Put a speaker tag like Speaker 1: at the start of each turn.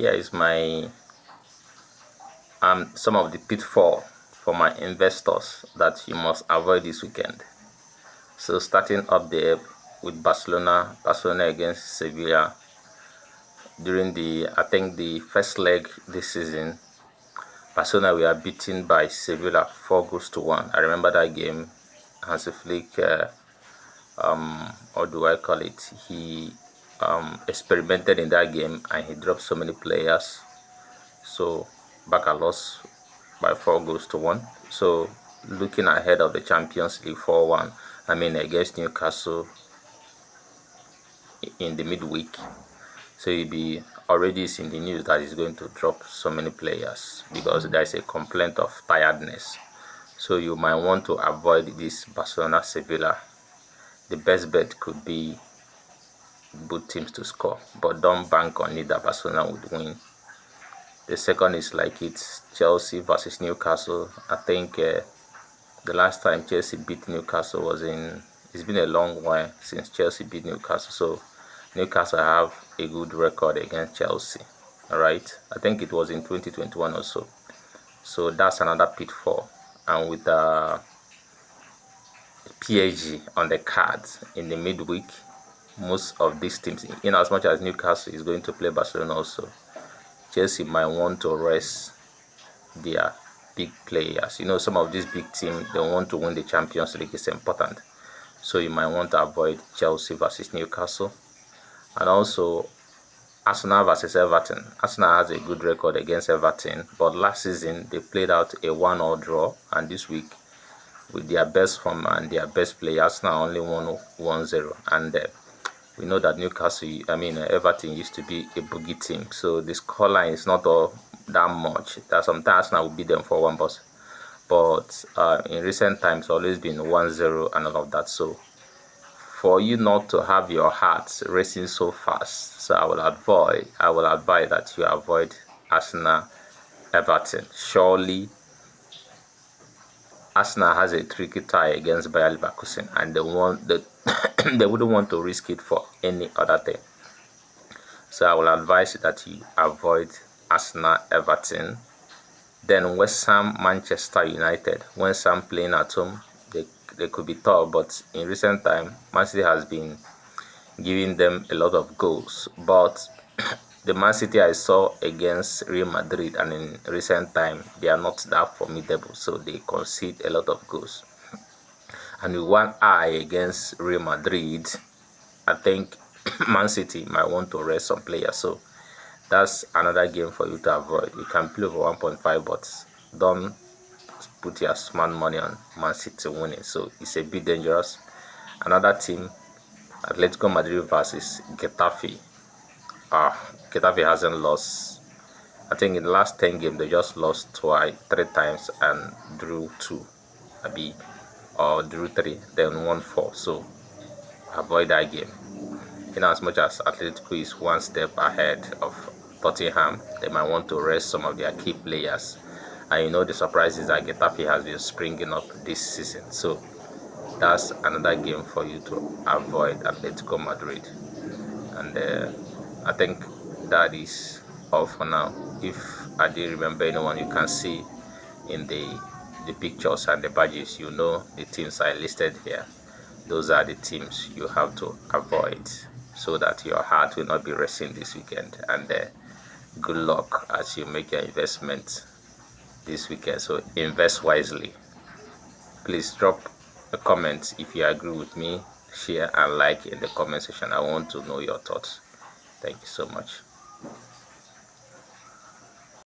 Speaker 1: here is my some of the pitfall for my investors that you must avoid this weekend. So starting up there with Barcelona against Sevilla during I think the first leg this season. Barcelona were beaten by Sevilla 4-1. I remember that game. Hansi Flick, what do I call it? He experimented in that game and he dropped so many players. So Barca lost by 4-1. So looking ahead of the Champions League 4-1, I mean against Newcastle in the midweek. So you'll be already in the news that he's going to drop so many players because there's a complaint of tiredness. So you might want to avoid this Barcelona Sevilla. The best bet could be both teams to score, but don't bank on it that Barcelona would win. The second is like it's Chelsea versus Newcastle. I think the last time Chelsea beat Newcastle was it's been a long while since Chelsea beat Newcastle. So Newcastle have a good record against Chelsea. All right, I think it was in 2021 or so. So that's another pitfall. And with PSG on the cards in the midweek, most of these teams, in as much as Newcastle is going to play Barcelona also, Chelsea might want to rest their big players. You know, some of these big teams, they want to win the Champions League. It's important. So you might want to avoid Chelsea versus Newcastle. And also Arsenal versus Everton. Arsenal has a good record against Everton, but last season they played out a 1-1 draw, and this week with their best form and their best player, Arsenal only won 1-0. And we know that Everton used to be a boogie team, so the scoreline is not all that much. That sometimes Arsenal will beat them for 1, but in recent times always been 1-0 and all of that. So for you not to have your heart racing so fast, so I will advise that you avoid Arsenal Everton. Surely Arsenal has a tricky tie against Bayer Leverkusen, and they wouldn't want to risk it for any other thing. So I will advise that you avoid Arsenal Everton. Then West Ham Manchester United. West Ham playing at home, they could be tough, but in recent time Man City has been giving them a lot of goals. But the Man City I saw against Real Madrid, and in recent time they are not that formidable, so they concede a lot of goals. And with one eye against Real Madrid, I think Man City might want to rest some players. So that's another game for you to avoid. You can play for 1.5, but don't put your smart money on Man City winning. So it's a bit dangerous. Another team, Atletico Madrid versus Getafe. Getafe hasn't lost. I think in the last 10 games they just lost 3 times and drew 2, or drew 3, then won 4. So avoid that game. In as much as Atletico is one step ahead of Tottenham, they might want to rest some of their key players. And you know the surprise is that Getafe has been springing up this season. So that's another game for you to avoid, Atletico Madrid. And I think that is all for now. If I did remember anyone, you can see in the pictures and the badges, you know the teams I listed here. Those are the teams you have to avoid, so that your heart will not be resting this weekend. And good luck as you make your investment this weekend. So invest wisely. Please drop a comment if you agree with me. Share and like in the comment section. I want to know your thoughts. Thank you so much.